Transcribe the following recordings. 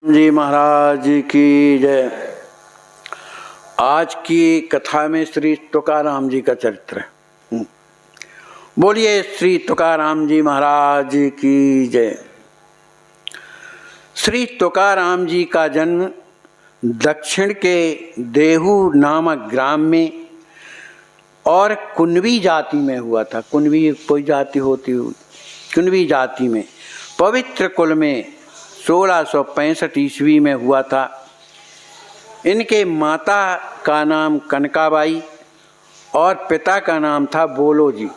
जी महाराज की जय। आज की कथा में श्री तुकाराम जी का चरित्र है। बोलिए श्री तुकाराम जी महाराज की जय। श्री तुकाराम जी का जन्म दक्षिण के देहू नामक ग्राम में और कुनवी जाति में हुआ था। कुनवी कोई जाति होती हुई, कुनवी जाति में पवित्र कुल में 1665 ईस्वी में हुआ था। इनके माता का नाम कनकाबाई और पिता का नाम था बोलो जी।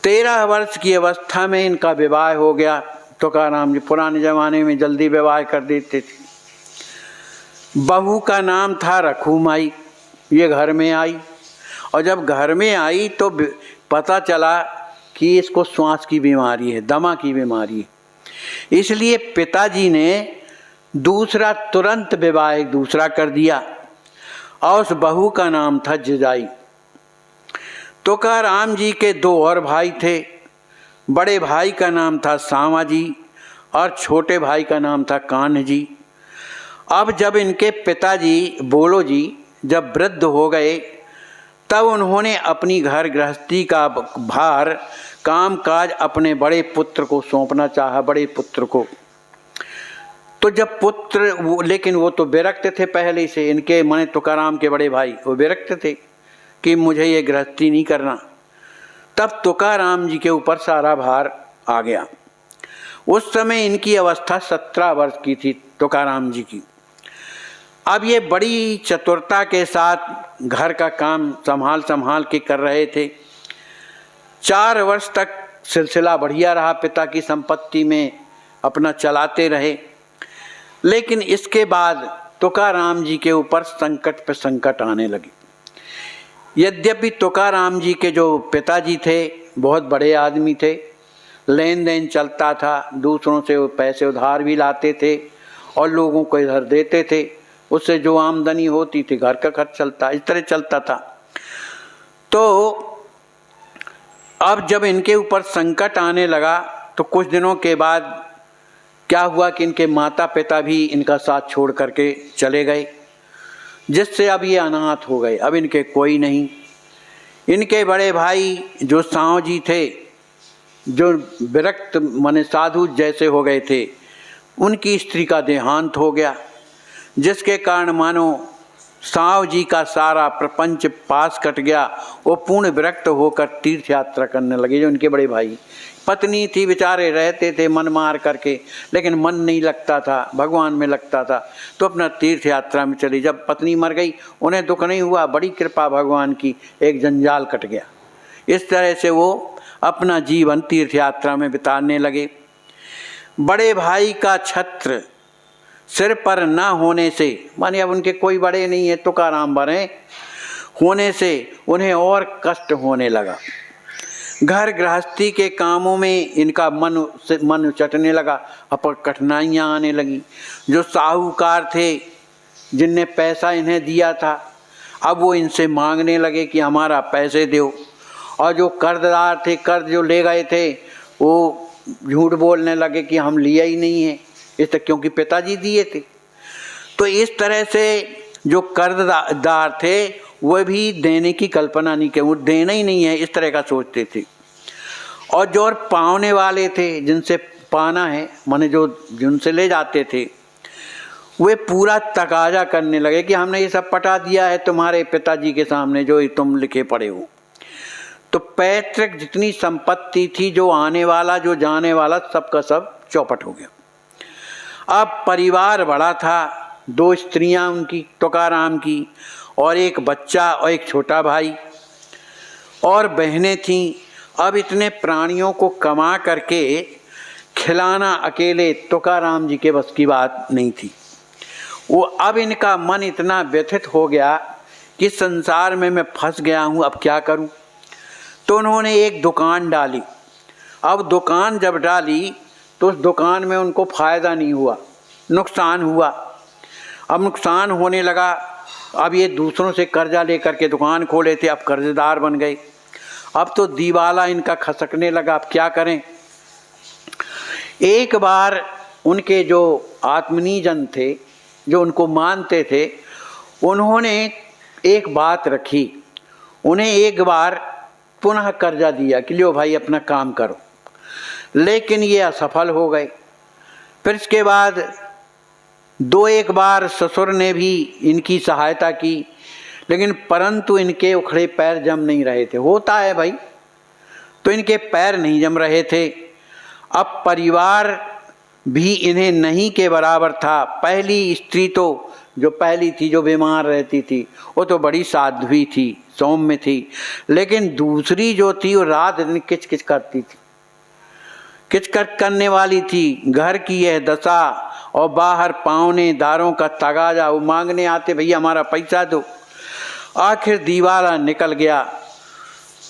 13 वर्ष की अवस्था में इनका विवाह हो गया। तुकाराम जी पुराने ज़माने में जल्दी विवाह कर देते थे। बहू का नाम था रखूमाई। ये घर में आई और जब घर में आई तो पता चला कि इसको श्वास की बीमारी है, दमा की बीमारी है। इसलिए पिताजी ने तुरंत विवाह दूसरा कर दिया और उस बहू का नाम था जिजाई। तुकाराम जी के 2 और भाई थे। बड़े भाई का नाम था सामा जी और छोटे भाई का नाम था कान्ह जी। अब जब इनके पिताजी बोलो जी जब वृद्ध हो गए तब उन्होंने अपनी घर गृहस्थी का भार काम काज अपने बड़े पुत्र को सौंपना चाहा। बड़े पुत्र को तो जब पुत्र लेकिन वो तो विरक्त थे पहले से। इनके माने तुकाराम के बड़े भाई वो विरक्त थे कि मुझे ये गृहस्थी नहीं करना। तब तुकाराम जी के ऊपर सारा भार आ गया। उस समय इनकी अवस्था 17 वर्ष की थी तुकाराम जी की। अब ये बड़ी चतुरता के साथ घर का काम संभाल के कर रहे थे। 4 वर्ष तक सिलसिला बढ़िया रहा। पिता की संपत्ति में अपना चलाते रहे। लेकिन इसके बाद तुकाराम जी के ऊपर संकट पे संकट आने लगे। यद्यपि तुकाराम जी के जो पिताजी थे बहुत बड़े आदमी थे, लेन देन चलता था, दूसरों से वो पैसे उधार भी लाते थे और लोगों को इधर देते थे। उससे जो आमदनी होती थी घर का खर्च चलता, इस तरह चलता था। तो अब जब इनके ऊपर संकट आने लगा तो कुछ दिनों के बाद क्या हुआ कि इनके माता पिता भी इनका साथ छोड़ करके चले गए, जिससे अब ये अनाथ हो गए। अब इनके कोई नहीं। इनके बड़े भाई जो साव जी थे, जो विरक्त माने साधु जैसे हो गए थे, उनकी स्त्री का देहांत हो गया, जिसके कारण मानो साव जी का सारा प्रपंच पास कट गया। वो पूर्ण विरक्त होकर तीर्थ यात्रा करने लगे। जो उनके बड़े भाई, पत्नी थी, बेचारे रहते थे मन मार करके, लेकिन मन नहीं लगता था, भगवान में लगता था, तो अपना तीर्थ यात्रा में चली। जब पत्नी मर गई उन्हें दुख नहीं हुआ, बड़ी कृपा भगवान की, एक जंजाल कट गया। इस तरह से वो अपना जीवन तीर्थ यात्रा में बिताने लगे। बड़े भाई का छत्र सिर पर न होने से, माने अब उनके कोई बड़े नहीं है, तुकाराम बने होने से उन्हें और कष्ट होने लगा। घर गृहस्थी के कामों में इनका मन चटने लगा। अब कठिनाइयाँ आने लगी। जो साहूकार थे जिनने पैसा इन्हें दिया था, अब वो इनसे मांगने लगे कि हमारा पैसे दो। और जो कर्जदार थे, कर्ज जो ले गए थे, वो झूठ बोलने लगे कि हम लिया ही नहीं है, इस तक क्योंकि पिताजी दिए थे। तो इस तरह से जो कर्जदार थे वह भी देने की कल्पना नहीं की, वो देना ही नहीं है, इस तरह का सोचते थे। और जो और पाने वाले थे, जिनसे पाना है माने जो जिनसे ले जाते थे, वे पूरा तकाजा करने लगे कि हमने ये सब पटा दिया है तुम्हारे पिताजी के सामने जो तुम लिखे पड़े हो। तो पैतृक जितनी संपत्ति थी, जो आने वाला जो जाने वाला, सबका सब चौपट हो गया। अब परिवार बड़ा था। 2 स्त्रियां उनकी तुकाराम की और एक बच्चा और एक छोटा भाई और बहनें थीं। अब इतने प्राणियों को कमा करके खिलाना अकेले तुकाराम जी के बस की बात नहीं थी। वो अब इनका मन इतना व्यथित हो गया कि संसार में मैं फंस गया हूँ, अब क्या करूँ। तो उन्होंने एक दुकान डाली। अब दुकान जब डाली तो उस दुकान में उनको फ़ायदा नहीं हुआ, नुकसान हुआ। अब नुकसान होने लगा। अब ये दूसरों से कर्जा लेकर के दुकान खोले थे, अब कर्जदार बन गए। अब तो दीवाला इनका खसकने लगा। अब क्या करें। एक बार उनके जो आत्मनीजन थे, जो उनको मानते थे, उन्होंने एक बात रखी। उन्हें एक बार पुनः कर्जा दिया कि लो भाई अपना काम करो, लेकिन ये असफल हो गए। फिर इसके बाद दो एक बार ससुर ने भी इनकी सहायता की, लेकिन परंतु इनके उखड़े पैर जम नहीं रहे थे। होता है भाई, तो इनके पैर नहीं जम रहे थे। अब परिवार भी इन्हें नहीं के बराबर था। पहली स्त्री तो जो पहली थी, जो बीमार रहती थी, वो तो बड़ी साध्वी थी, सौम्य थी, लेकिन दूसरी जो थी वो रात दिन किचकिच करती थी, किचकिच करने वाली थी। घर की यह दशा और बाहर पावने दारों का तगाजा, वो मांगने आते भैया हमारा पैसा दो। आखिर दीवाला निकल गया।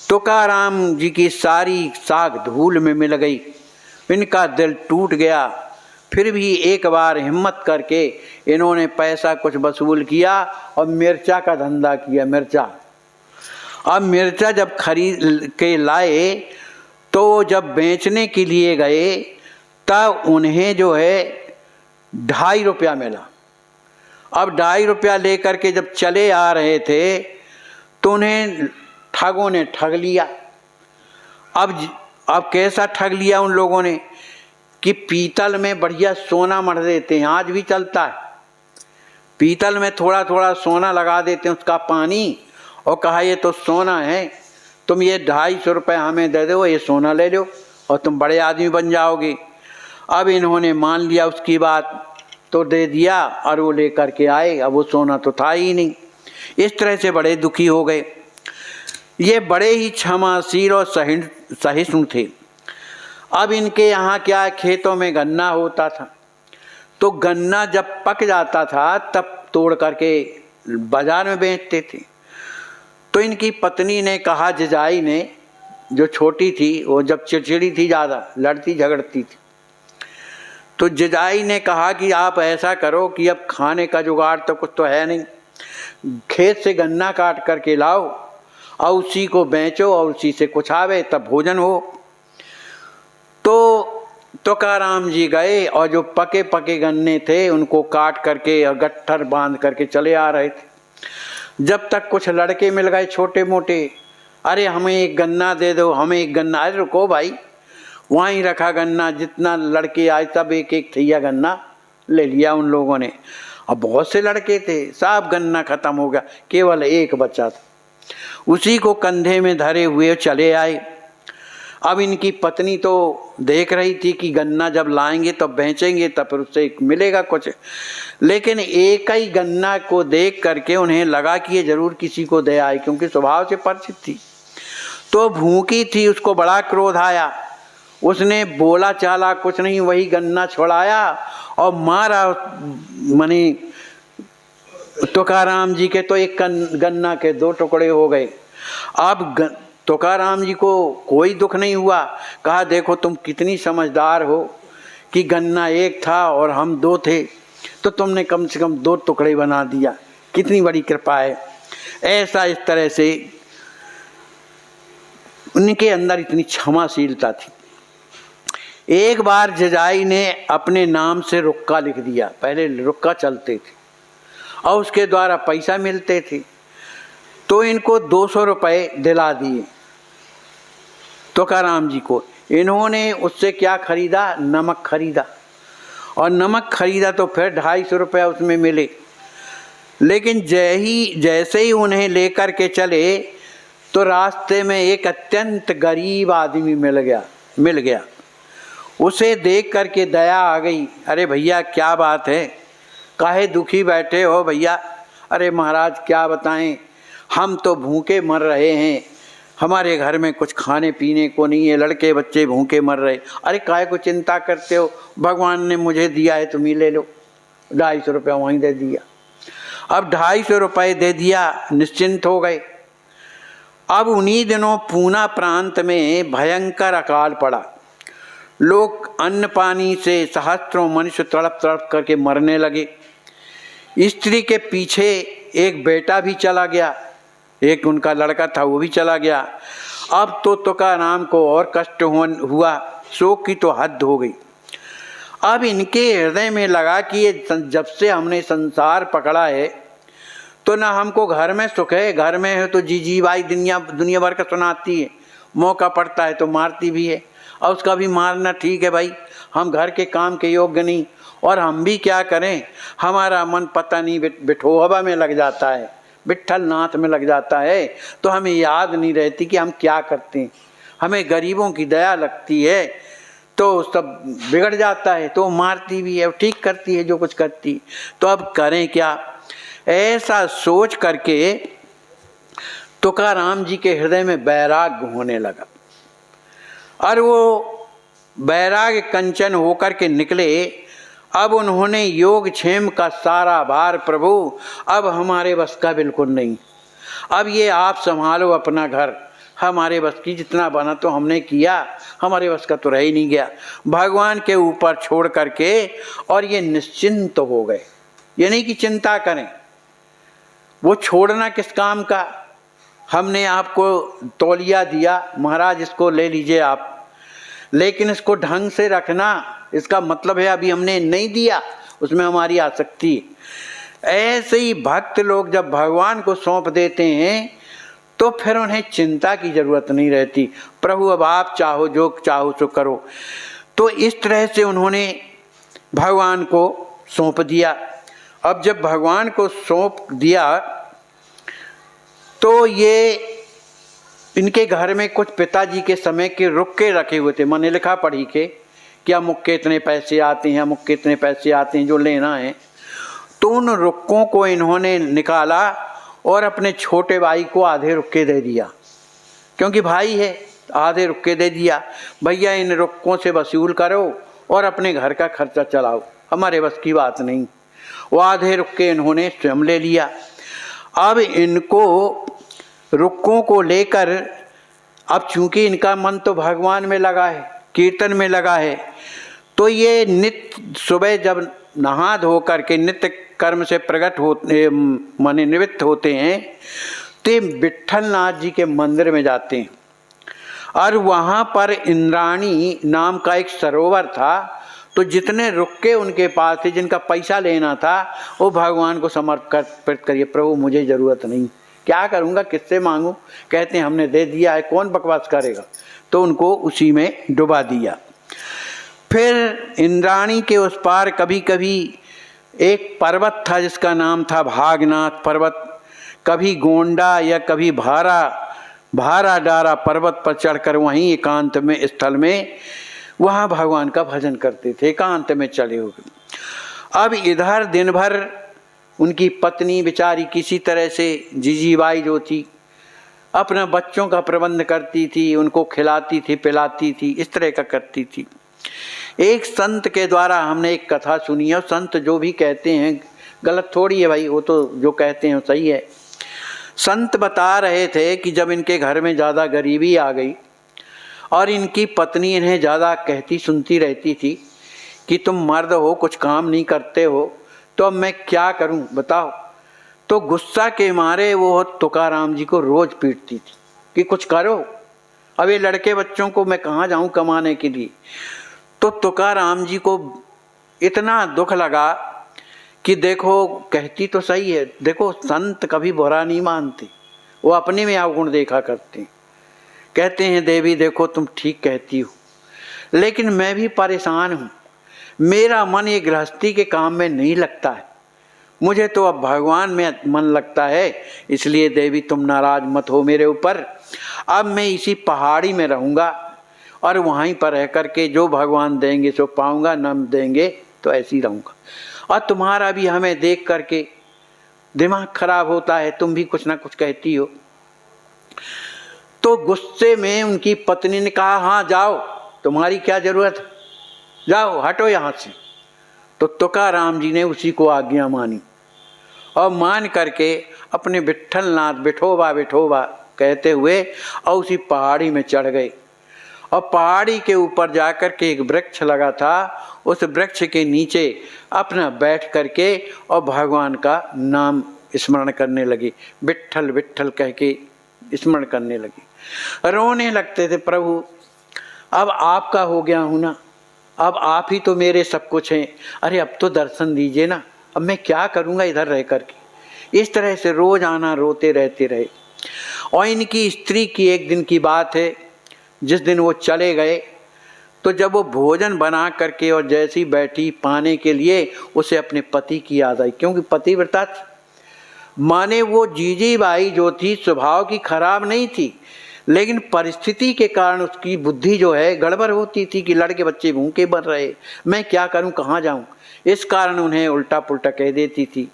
तुकाराम जी की सारी साख धूल में मिल गई, इनका दिल टूट गया। फिर भी एक बार हिम्मत करके इन्होंने पैसा कुछ वसूल किया और मिर्चा का धंधा किया। मिर्चा, अब मिर्चा जब खरीद के लाए तो जब बेचने के लिए गए तब उन्हें जो है 2.5 रुपया मिला। अब 2.5 रुपया लेकर के जब चले आ रहे थे तो उन्हें ठगों ने ठग लिया। अब कैसा ठग लिया उन लोगों ने कि पीतल में बढ़िया सोना मढ़ देते हैं, आज भी चलता है। पीतल में थोड़ा थोड़ा सोना लगा देते हैं, उसका पानी, और कहा ये तो सोना है, तुम ये 250 रुपये हमें दे दो, ये सोना ले लो और तुम बड़े आदमी बन जाओगे। अब इन्होंने मान लिया उसकी बात, तो दे दिया और वो लेकर के आए। अब वो सोना तो था ही नहीं। इस तरह से बड़े दुखी हो गए। ये बड़े ही क्षमाशील और सहिष्णु थे। अब इनके यहाँ क्या, खेतों में गन्ना होता था, तो गन्ना जब पक जाता था तब तोड़ करके बाजार में बेचते थे। तो इनकी पत्नी ने कहा, जिजाई ने, जो छोटी थी, वो जब चिड़चिड़ी थी, ज़्यादा लड़ती झगड़ती थी, तो जिजाई ने कहा कि आप ऐसा करो कि अब खाने का जुगाड़ तो कुछ तो है नहीं, खेत से गन्ना काट करके लाओ और उसी को बेचो और उसी से कुछ आवे, तब भोजन हो। तो तुकाराम जी गए और जो पके पके गन्ने थे उनको काट करके और गट्ठर बांध करके चले आ रहे थे। जब तक कुछ लड़के मिल गए छोटे मोटे, अरे हमें एक गन्ना दे दो, हमें एक गन्ना। अरे रुको भाई, वहीं रखा गन्ना, जितना लड़के आए सब एक एक थैया गन्ना ले लिया उन लोगों ने। अब बहुत से लड़के थे, सब गन्ना खत्म हो गया, केवल एक बचा था, उसी को कंधे में धरे हुए चले आए। अब इनकी पत्नी तो देख रही थी कि गन्ना जब लाएंगे तब बेचेंगे, तब फिर उससे मिलेगा कुछ, लेकिन एक ही गन्ना को देख करके उन्हें लगा कि ये जरूर किसी को दे आए, क्योंकि स्वभाव से परिचित थी। तो भूखी थी, उसको बड़ा क्रोध आया। उसने बोला चाला कुछ नहीं, वही गन्ना छुड़ाया और मारा। मनी तुकाराम जी के तो एक गन्ना के 2 टुकड़े हो गए। अब तुकाराम जी को कोई दुख नहीं हुआ। कहा देखो तुम कितनी समझदार हो कि गन्ना एक था और हम 2 थे, तो तुमने कम से कम 2 टुकड़े बना दिया, कितनी बड़ी कृपा है। ऐसा इस तरह से उनके अंदर इतनी क्षमाशीलता थी। एक बार जिजाई ने अपने नाम से रुक्का लिख दिया। पहले रुक्का चलते थे और उसके द्वारा पैसा मिलते थे, तो इनको 200 रुपये दिला दिए तुकाराम जी को। इन्होंने उससे क्या खरीदा, नमक खरीदा, और नमक खरीदा तो फिर 250 रुपये उसमें मिले। लेकिन जैसे ही उन्हें लेकर के चले तो रास्ते में एक अत्यंत गरीब आदमी मिल गया। उसे देख करके दया आ गई। अरे भैया क्या बात है, काहे दुखी बैठे हो भैया? अरे महाराज क्या बताएं, हम तो भूखे मर रहे हैं, हमारे घर में कुछ खाने पीने को नहीं है, लड़के बच्चे भूखे मर रहे। अरे काहे को चिंता करते हो, भगवान ने मुझे दिया है, तुम ही ले लो। 250 रुपया वहीं दे दिया। अब 250 रुपये दे दिया, निश्चिंत हो गए। अब उन्हीं दिनों पूना प्रांत में भयंकर अकाल पड़ा। लोग अन्न पानी से सहस्त्रों मनुष्य तड़प तड़प करके मरने लगे। स्त्री के पीछे एक बेटा भी चला गया, एक उनका लड़का था वो भी चला गया। अब तो तुकाराम को और कष्ट हुआ, शोक की तो हद हो गई। अब इनके हृदय में लगा कि ये जब से हमने संसार पकड़ा है तो ना हमको घर में सुख है, घर में है तो जी भाई दुनिया भर का सुनाती है, मौका पड़ता है तो मारती भी है, और उसका भी मारना ठीक है भाई, हम घर के काम के योग्य नहीं, और हम भी क्या करें, हमारा मन पता नहीं बिठोहबा में लग जाता है, विट्ठल नाथ में लग जाता है, तो हमें याद नहीं रहती कि हम क्या करते हैं। हमें गरीबों की दया लगती है तो सब बिगड़ जाता है, तो मारती भी है, ठीक करती है जो कुछ करती। तो अब करें क्या, ऐसा सोच करके तुकाराम जी के हृदय में वैराग्य होने लगा, और वो वैराग्य कंचन होकर के निकले। अब उन्होंने योग क्षेम का सारा भार, प्रभु अब हमारे बस का बिल्कुल नहीं, अब ये आप संभालो अपना घर, हमारे बस की जितना बना तो हमने किया, हमारे बस का तो रह ही नहीं गया, भगवान के ऊपर छोड़ करके, और ये निश्चिंत हो गए। ये नहीं कि चिंता करें, वो छोड़ना किस काम का, हमने आपको तौलिया दिया, महाराज इसको ले लीजिए आप, लेकिन इसको ढंग से रखना, इसका मतलब है अभी हमने नहीं दिया, उसमें हमारी आसक्ति। ऐसे ही भक्त लोग जब भगवान को सौंप देते हैं तो फिर उन्हें चिंता की जरूरत नहीं रहती, प्रभु अब आप चाहो जो चाहो सो करो। तो इस तरह से उन्होंने भगवान को सौंप दिया। अब जब भगवान को सौंप दिया तो ये इनके घर में कुछ पिताजी के समय के रुक्के रखे हुए थे, मैंने लिखा पढ़ी के कि अमुक के इतने पैसे आते हैं, अमुक के इतने पैसे आते हैं जो लेना है। तो उन रुक्कों को इन्होंने निकाला और अपने छोटे भाई को आधे रुक्के दे दिया, क्योंकि भाई है, आधे रुक्के दे दिया, भैया इन रुक्कों से वसूल करो और अपने घर का खर्चा चलाओ, हमारे बस की बात नहीं। वो आधे रुक्के इन्होंने स्वयं ले लिया। अब इनको रुक्कों को लेकर, अब चूंकि इनका मन तो भगवान में लगा है, कीर्तन में लगा है, तो ये नित्य सुबह जब नहा धो करके नित्य कर्म से प्रकट होते माने निवृत्त होते हैं, तो विट्ठल नाथ जी के मंदिर में जाते हैं, और वहाँ पर इंद्राणी नाम का एक सरोवर था, तो जितने रुक्के उनके पास थे, जिनका पैसा लेना था, वो भगवान को समर्पित करिए, प्रभु मुझे ज़रूरत नहीं, क्या करूँगा, किससे मांगूँ, कहते हैं हमने दे दिया है, कौन बकवास करेगा, तो उनको उसी में डुबा दिया। फिर इंद्राणी के उस पार कभी कभी एक पर्वत था जिसका नाम था भागनाथ पर्वत, कभी गोंडा या कभी भारा डारा पर्वत पर चढ़कर वहीं एकांत में स्थल में वहाँ भगवान का भजन करते थे, एकांत में चले हुए। अब इधर दिन भर उनकी पत्नी बेचारी किसी तरह से जीजीबाई जो थी अपना बच्चों का प्रबंध करती थी, उनको खिलाती थी पिलाती थी, इस तरह का करती थी। एक संत के द्वारा हमने एक कथा सुनी है, संत जो भी कहते हैं गलत थोड़ी है भाई, वो तो जो कहते हैं सही है। संत बता रहे थे कि जब इनके घर में ज़्यादा गरीबी आ गई और इनकी पत्नी इन्हें ज़्यादा कहती सुनती रहती थी कि तुम मर्द हो, कुछ काम नहीं करते हो, तो अब मैं क्या करूं बताओ। तो गुस्सा के मारे वो तुकाराम जी को रोज़ पीटती थी कि कुछ करो, अब ये लड़के बच्चों को मैं कहाँ जाऊं कमाने के लिए। तो तुकाराम जी को इतना दुख लगा कि देखो कहती तो सही है, देखो संत कभी बुरा नहीं मानते, वो अपने में अवगुण देखा करते हैं। कहते हैं देवी देखो तुम ठीक कहती हो, लेकिन मैं भी परेशान हूँ, मेरा मन ये गृहस्थी के काम में नहीं लगता है, मुझे तो अब भगवान में मन लगता है, इसलिए देवी तुम नाराज मत हो मेरे ऊपर। अब मैं इसी पहाड़ी में रहूँगा और वहीं पर रह कर के जो भगवान देंगे सो पाऊँगा, न देंगे तो ऐसे ही रहूँगा। और तुम्हारा भी हमें देख करके दिमाग खराब होता है, तुम भी कुछ ना कुछ कहती हो। तो गुस्से में उनकी पत्नी ने कहा हाँ जाओ, तुम्हारी क्या ज़रूरत है, जाओ हटो यहाँ से। तो तुकाराम जी ने उसी को आज्ञा मानी और मान करके अपने विट्ठलनाथ विठोबा विठोबा कहते हुए और उसी पहाड़ी में चढ़ गए। और पहाड़ी के ऊपर जाकर के एक वृक्ष लगा था, उस वृक्ष के नीचे अपना बैठ करके और भगवान का नाम स्मरण करने लगे, विट्ठल विट्ठल कह के स्मरण करने लगे। रोने लगते थे, प्रभु अब आपका हो गया हूँ ना, अब आप ही तो मेरे सब कुछ हैं, अरे अब तो दर्शन दीजिए ना, अब मैं क्या करूँगा इधर रह कर के। इस तरह से रोज आना, रोते रहते रहे। और इनकी स्त्री की एक दिन की बात है, जिस दिन वो चले गए तो जब वो भोजन बना करके और जैसी बैठी पाने के लिए, उसे अपने पति की याद आई, क्योंकि पतिव्रता थी। माने वो जीजी बाई जो थी स्वभाव की खराब नहीं थी, लेकिन परिस्थिति के कारण उसकी बुद्धि जो है गड़बड़ होती थी कि लड़के बच्चे भूखे बन रहे, मैं क्या करूं, कहाँ जाऊं, इस कारण उन्हें उल्टा पुल्टा कह देती थी।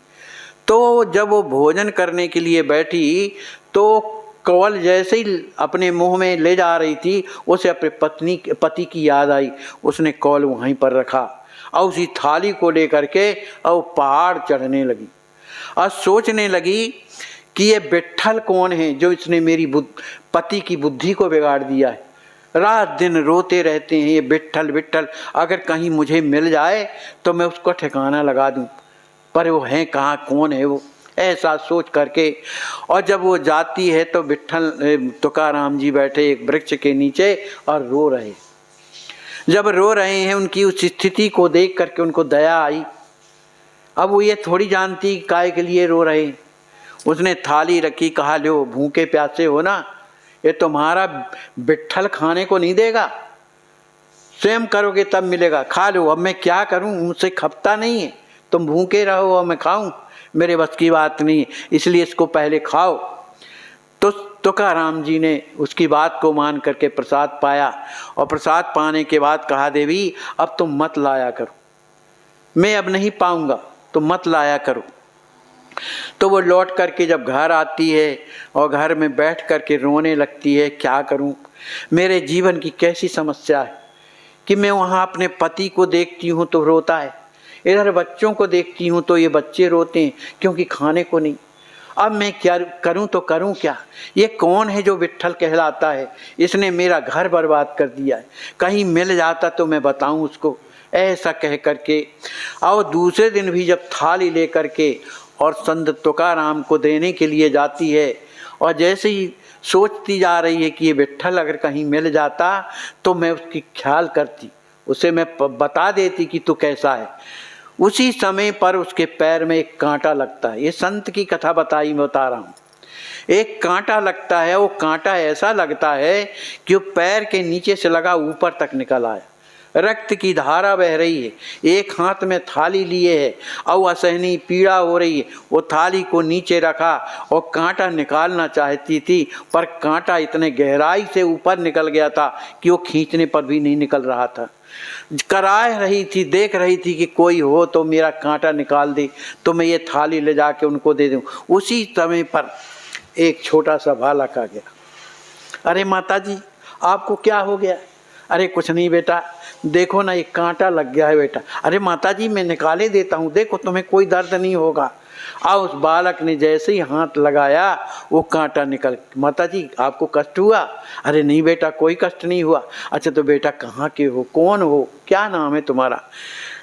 तो जब वो भोजन करने के लिए बैठी तो कवल जैसे ही अपने मुंह में ले जा रही थी, उसे अपने पति की याद आई। उसने कवल वहीं पर रखा और उसी थाली को लेकर के और पहाड़ चढ़ने लगी और सोचने लगी कि ये विट्ठल कौन है जो इसने मेरी पति की बुद्धि को बिगाड़ दिया है। रात दिन रोते रहते हैं ये विट्ठल विट्ठल, अगर कहीं मुझे मिल जाए तो मैं उसको ठिकाना लगा दूं, पर वो है कहाँ, कौन है वो, ऐसा सोच करके। और जब वो जाती है तो विट्ठल तुकाराम जी बैठे एक वृक्ष के नीचे और रो रहे। जब रो रहे हैं, उनकी उस स्थिति को देख करके उनको दया आई। अब वो ये थोड़ी जानती काय के लिए रो रहे। उसने थाली रखी, कहा लो भूखे प्यासे हो ना, ये तुम्हारा विट्ठल खाने को नहीं देगा, स्वयं करोगे तब मिलेगा, खा लो। अब मैं क्या करूं, मुझसे खपता नहीं है, तुम भूखे रहो और मैं खाऊं, मेरे बस की बात नहीं, इसलिए इसको पहले खाओ। तो तुकाराम जी ने उसकी बात को मान करके प्रसाद पाया और प्रसाद पाने के बाद कहा देवी अब तुम मत लाया करो, मैं अब नहीं पाऊंगा, तुम मत लाया करो। तो वो लौट करके जब घर आती है और घर में बैठ करके रोने लगती है, क्या करूं, मेरे जीवन की कैसी समस्या है कि मैं वहाँ अपने पति को देखती हूँ तो रोता है, इधर बच्चों को देखती हूँ तो ये बच्चे रोते हैं क्योंकि खाने को नहीं। अब मैं क्या करूं तो करूं क्या, ये कौन है जो विट्ठल कहलाता है, इसने मेरा घर बर्बाद कर दिया है, कहीं मिल जाता तो मैं बताऊं उसको। ऐसा कह करके और दूसरे दिन भी जब थाली लेकर के और संत तुकाराम को देने के लिए जाती है और जैसे ही सोचती जा रही है कि ये विट्ठल अगर कहीं मिल जाता तो मैं उसकी ख्याल करती, उसे मैं बता देती कि तू कैसा है। उसी समय पर उसके पैर में एक कांटा लगता है। ये संत की कथा बताई, मैं बता रहा हूँ। एक कांटा लगता है, वो कांटा ऐसा लगता है कि वो पैर के नीचे से लगा ऊपर तक निकल आया, रक्त की धारा बह रही है, एक हाथ में थाली लिए है और असहनीय पीड़ा हो रही है। वो थाली को नीचे रखा और कांटा निकालना चाहती थी, पर कांटा इतने गहराई से ऊपर निकल गया था कि वो खींचने पर भी नहीं निकल रहा था। कराह रही थी, देख रही थी कि कोई हो तो मेरा कांटा निकाल दे तो मैं ये थाली ले जाके उनको दे दूं। उसी समय पर एक छोटा सा बालक आ गया। अरे माता जी आपको क्या हो गया? अरे कुछ नहीं बेटा, देखो ना एक कांटा लग गया है बेटा। अरे माता जी मैं निकाले देता हूँ, देखो तुम्हें कोई दर्द नहीं होगा। और उस बालक ने जैसे ही हाथ लगाया वो कांटा निकल। माता जी आपको कष्ट हुआ? अरे नहीं बेटा कोई कष्ट नहीं हुआ। अच्छा तो बेटा कहाँ के हो, कौन हो, क्या नाम है तुम्हारा?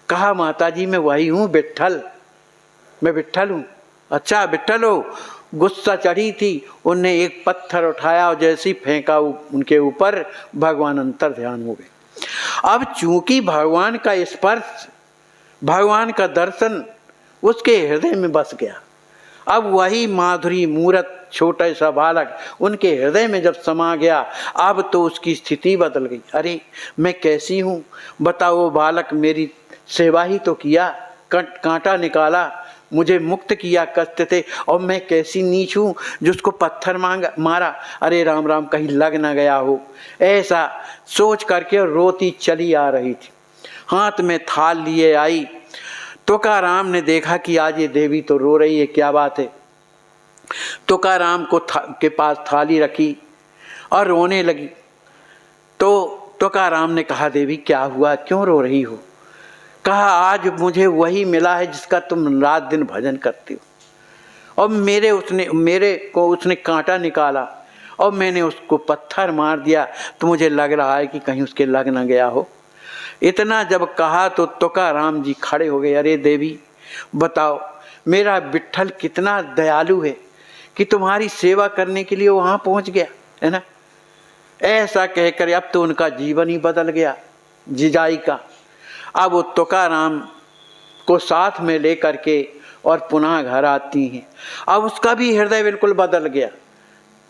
कहा माता जी मैं वही हूँ विट्ठल, मैं विट्ठल हूँ। अच्छा विट्ठल हो? गुस्सा चढ़ी थी, उनने एक पत्थर उठाया और जैसे ही फेंका उनके ऊपर, भगवान अंतर ध्यान हो गए। अब चूंकि भगवान का स्पर्श, भगवान का दर्शन उसके हृदय में बस गया। अब वही माधुरी मूरत छोटा सा बालक उनके हृदय में जब समा गया, अब तो उसकी स्थिति बदल गई। अरे मैं कैसी हूँ बताओ, वो बालक मेरी सेवा ही तो किया, कांटा निकाला, मुझे मुक्त किया कष्ट थे, और मैं कैसी नीच हूँ जो उसको पत्थर मारा। अरे राम राम कहीं लग ना गया हो, ऐसा सोच करके रोती चली आ रही थी। हाथ में थाल लिए आई। तुकाराम ने देखा कि आज ये देवी तो रो रही है, क्या बात है। तुकाराम के पास थाली रखी और रोने लगी। तो तुकाराम ने कहा देवी क्या हुआ, क्यों रो रही हो? कहा आज मुझे वही मिला है जिसका तुम रात दिन भजन करती हो, और मेरे को उसने कांटा निकाला और मैंने उसको पत्थर मार दिया, तो मुझे लग रहा है कि कहीं उसके लग ना गया हो। इतना जब कहा तो तुकाराम जी खड़े हो गए। अरे देवी बताओ, मेरा विट्ठल कितना दयालु है कि तुम्हारी सेवा करने के लिए वहाँ पहुँच गया है ना। ऐसा कहकर अब तो उनका जीवन ही बदल गया जिजाई का। अब वो तुकाराम को साथ में लेकर के और पुनः घर आती हैं। अब उसका भी हृदय बिल्कुल बदल गया,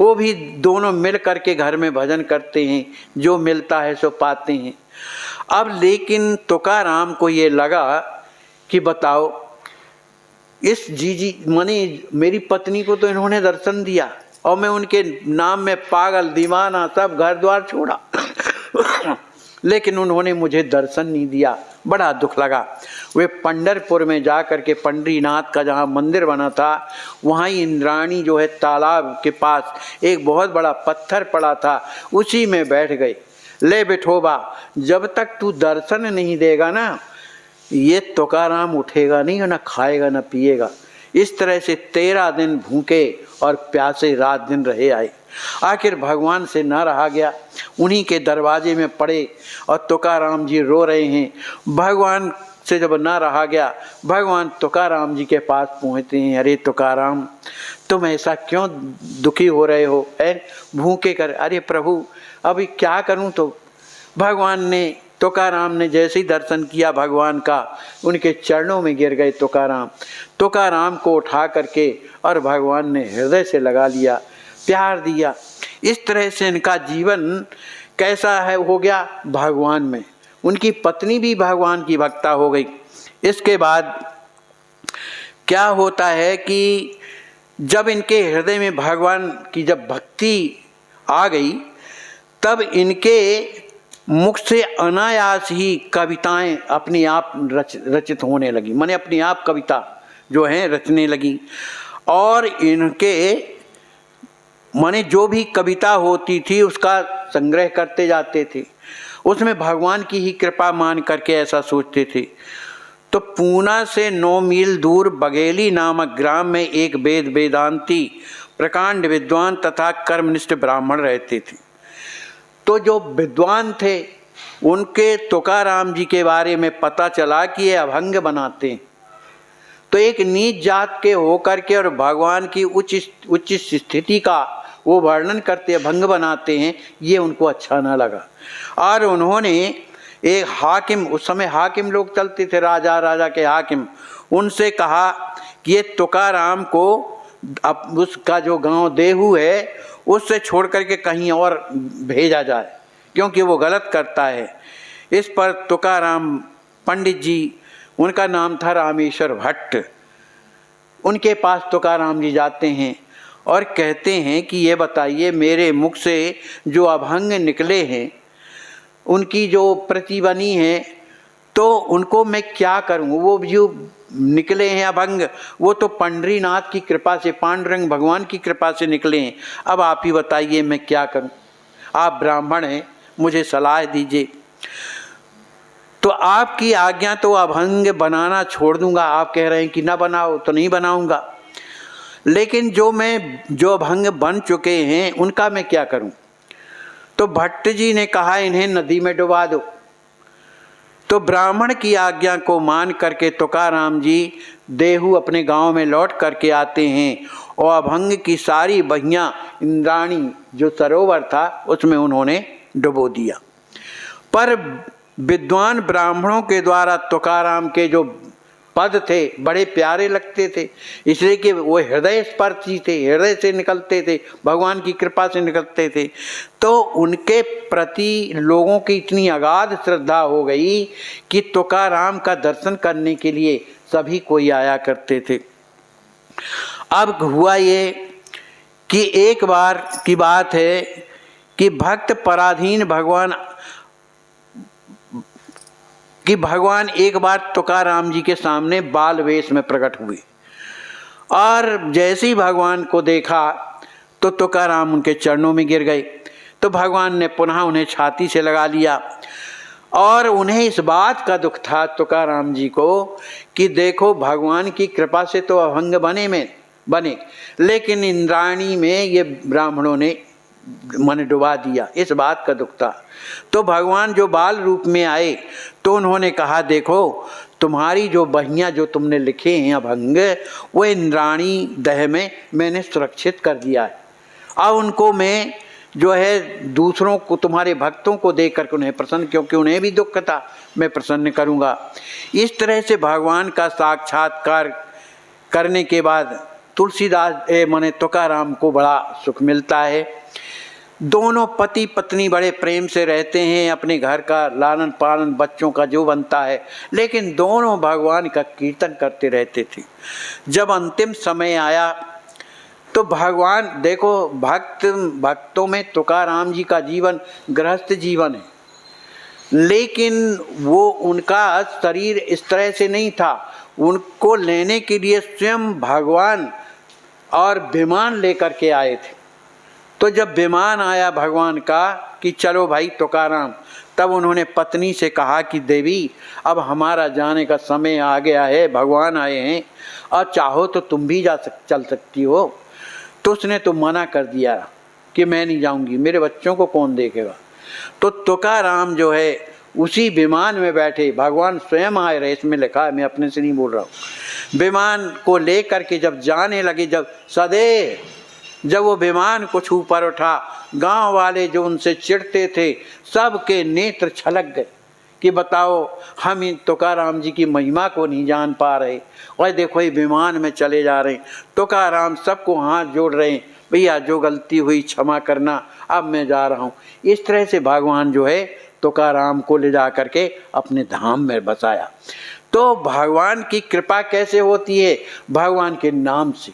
वो भी दोनों मिल करके घर में भजन करते हैं, जो मिलता है सो पाते हैं। अब लेकिन तुकाराम को ये लगा कि बताओ, इस जीजी माने मेरी पत्नी को तो इन्होंने दर्शन दिया और मैं उनके नाम में पागल दीवाना सब घर द्वार छोड़ा लेकिन उन्होंने मुझे दर्शन नहीं दिया, बड़ा दुख लगा। वे पंढरपुर में जा कर के पंढरीनाथ का जहाँ मंदिर बना था, वहाँ ही इंद्राणी जो है तालाब के पास एक बहुत बड़ा पत्थर पड़ा था, उसी में बैठ गए। ले बिठोबा, जब तक तू दर्शन नहीं देगा ना, ये तुकाराम उठेगा नहीं और ना खाएगा ना पिएगा। इस तरह से 13 दिन भूखे और प्यासे रात दिन रहे आए। आखिर भगवान से न रहा गया, उन्हीं के दरवाजे में पड़े और तुकाराम जी रो रहे हैं। भगवान से जब न रहा गया, भगवान तुकाराम जी के पास पहुँचते हैं। अरे तुकाराम, तुम ऐसा क्यों दुखी हो रहे हो, भूखे कर। अरे प्रभु, अभी क्या करूं। तो भगवान ने, तुकाराम ने जैसे ही दर्शन किया भगवान का, उनके चरणों में गिर गए तुकाराम। तुकाराम को उठा करके और भगवान ने हृदय से लगा लिया, प्यार दिया। इस तरह से इनका जीवन कैसा है हो गया, भगवान में। उनकी पत्नी भी भगवान की भक्ता हो गई। इसके बाद क्या होता है कि जब इनके हृदय में भगवान की जब भक्ति आ गई, तब इनके मुख से अनायास ही कविताएं अपने आप रचित होने लगी, माने अपने आप कविता जो है रचने लगी। और इनके माने जो भी कविता होती थी उसका संग्रह करते जाते थे, उसमें भगवान की ही कृपा मान करके ऐसा सोचते थे। तो पूना से 9 मील दूर बघेली नामक ग्राम में एक वेद वेदांती प्रकांड विद्वान तथा कर्मनिष्ठ ब्राह्मण रहते थे। तो जो विद्वान थे, उनके तुकाराम जी के बारे में पता चला कि ये अभंग बनाते हैं। तो एक नीच जात के होकर के और भगवान की उच्च स्थिति का वो वर्णन करते, अभंग बनाते हैं, ये उनको अच्छा ना लगा। और उन्होंने एक हाकिम, उस समय हाकिम लोग चलते थे, राजा के हाकिम, उनसे कहा कि ये तुकाराम को अब उसका जो गांव देहू है उससे छोड़ करके कहीं और भेजा जाए, क्योंकि वो गलत करता है। इस पर तुकाराम पंडित जी, उनका नाम था रामेश्वर भट्ट, उनके पास तुकाराम जी जाते हैं और कहते हैं कि ये बताइए, मेरे मुख से जो अभंग निकले हैं, उनकी जो प्रति बनी है, तो उनको मैं क्या करूं। वो जो निकले हैं अभंग, वो तो पंढरीनाथ की कृपा से, पांडुरंग भगवान की कृपा से निकले हैं। अब आप ही बताइए मैं क्या करूं, आप ब्राह्मण हैं, मुझे सलाह दीजिए। तो आपकी आज्ञा तो अभंग बनाना छोड़ दूंगा, आप कह रहे हैं कि ना बनाओ तो नहीं बनाऊंगा, लेकिन जो अभंग बन चुके हैं उनका मैं क्या करूं। तो भट्ट जी ने कहा, इन्हें नदी में डुबा दो। तो ब्राह्मण की आज्ञा को मान करके तुकाराम जी देहू अपने गांव में लौट करके आते हैं और अभंग की सारी बहियां इंद्राणी जो सरोवर था उसमें उन्होंने डुबो दिया। पर विद्वान ब्राह्मणों के द्वारा तुकाराम के जो पद थे बड़े प्यारे लगते थे, इसलिए कि वो हृदय स्पर्शी थे, हृदय से निकलते थे, भगवान की कृपा से निकलते थे। तो उनके प्रति लोगों की इतनी अगाध श्रद्धा हो गई कि तुकाराम का दर्शन करने के लिए सभी कोई आया करते थे। अब हुआ ये कि एक बार की बात है कि भक्त पराधीन भगवान एक बार तुकाराम जी के सामने बाल वेश में प्रकट हुए और जैसे ही भगवान को देखा तो तुकाराम उनके चरणों में गिर गए। तो भगवान ने पुनः उन्हें छाती से लगा लिया और उन्हें इस बात का दुख था तुकाराम जी को कि देखो, भगवान की कृपा से तो अभंग बने, लेकिन इंद्राणी में ये ब्राह्मणों ने मन डुबा दिया, इस बात का दुख था। तो भगवान जो बाल रूप में आए तो उन्होंने कहा, देखो, तुम्हारी जो बहियां जो तुमने लिखे हैं अभंग, वो इंद्राणी दह में मैंने सुरक्षित कर दिया है। अब उनको मैं जो है दूसरों को, तुम्हारे भक्तों को देख करके उन्हें प्रसन्न, क्योंकि उन्हें भी दुख था, मैं प्रसन्न करूँगा। इस तरह से भगवान का साक्षात्कार करने के बाद तुलसीदास माने तुकाराम को बड़ा सुख मिलता है। दोनों पति पत्नी बड़े प्रेम से रहते हैं, अपने घर का लालन पालन बच्चों का जो बनता है, लेकिन दोनों भगवान का कीर्तन करते रहते थे। जब अंतिम समय आया तो भगवान देखो, भक्तों में तुकाराम जी का जीवन गृहस्थ जीवन है, लेकिन वो उनका शरीर इस तरह से नहीं था। उनको लेने के लिए स्वयं भगवान और विमान लेकर के आए थे। तो जब विमान आया भगवान का कि चलो भाई तुकाराम, तब उन्होंने पत्नी से कहा कि देवी अब हमारा जाने का समय आ गया है, भगवान आए हैं और चाहो तो तुम भी चल सकती हो। तो उसने तो मना कर दिया कि मैं नहीं जाऊंगी, मेरे बच्चों को कौन देखेगा। तो तुकाराम जो है उसी विमान में बैठे, भगवान स्वयं आए रहे, इसमें लिखा है, मैं अपने से नहीं बोल रहा हूँ। विमान को लेकर के जब जाने लगे, जब वो विमान कुछ ऊपर उठा, गांव वाले जो उनसे चिढ़ते थे सबके नेत्र छलक गए कि बताओ हम इन तुकाराम जी की महिमा को नहीं जान पा रहे, और देखो ये विमान में चले जा रहे हैं। तुकाराम सबको हाथ जोड़ रहे हैं, भैया जो गलती हुई क्षमा करना, अब मैं जा रहा हूँ। इस तरह से भगवान जो है तुकाराम को ले जा करके अपने धाम में बसाया। तो भगवान की कृपा कैसे होती है? भगवान के नाम से।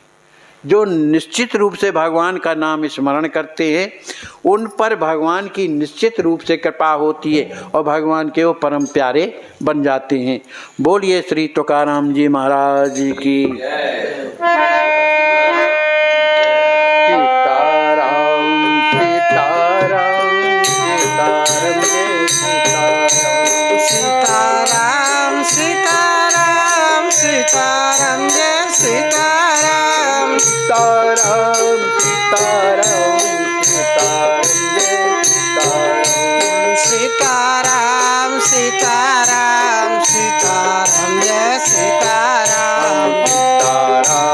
जो निश्चित रूप से भगवान का नाम स्मरण करते हैं उन पर भगवान की निश्चित रूप से कृपा होती है और भगवान के वो परम प्यारे बन जाते हैं। बोलिए श्री तुकाराम जी महाराज की। सीताराम सीताराम सीताराम जय सीताराम। सीताराम सीताराम सीताराम जय सीताराम। सीताराम सीताराम सीताराम जय सीताराम। सीताराम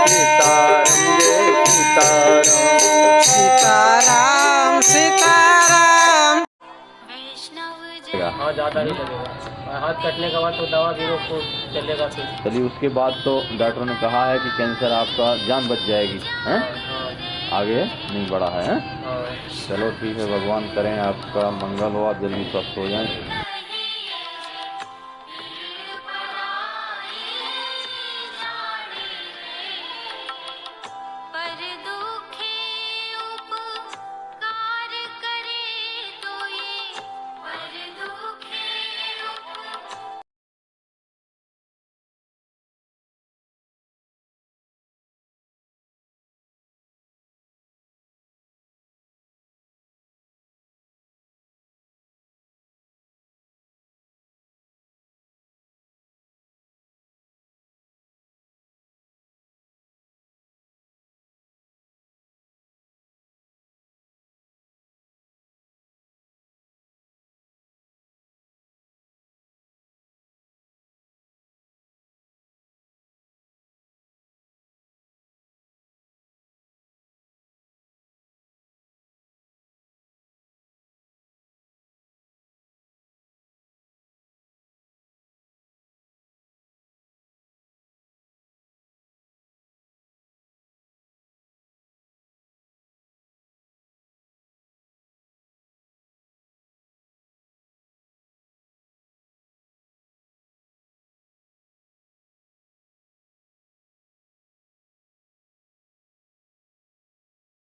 सीताराम जय सीताराम। सीताराम सीताराम। हाँ ज़्यादा नहीं लगेगा, हाथ कटने के बाद तो दवा भी रोक चलेगा फिर। चलिए, उसके बाद तो डॉक्टर ने कहा है कि कैंसर आपका जान बच जाएगी, हैं? आगे नहीं बढ़ा है, हैं? चलो ठीक है, भगवान करें आपका मंगल हो, आप जल्दी स्वस्थ हो जाएं।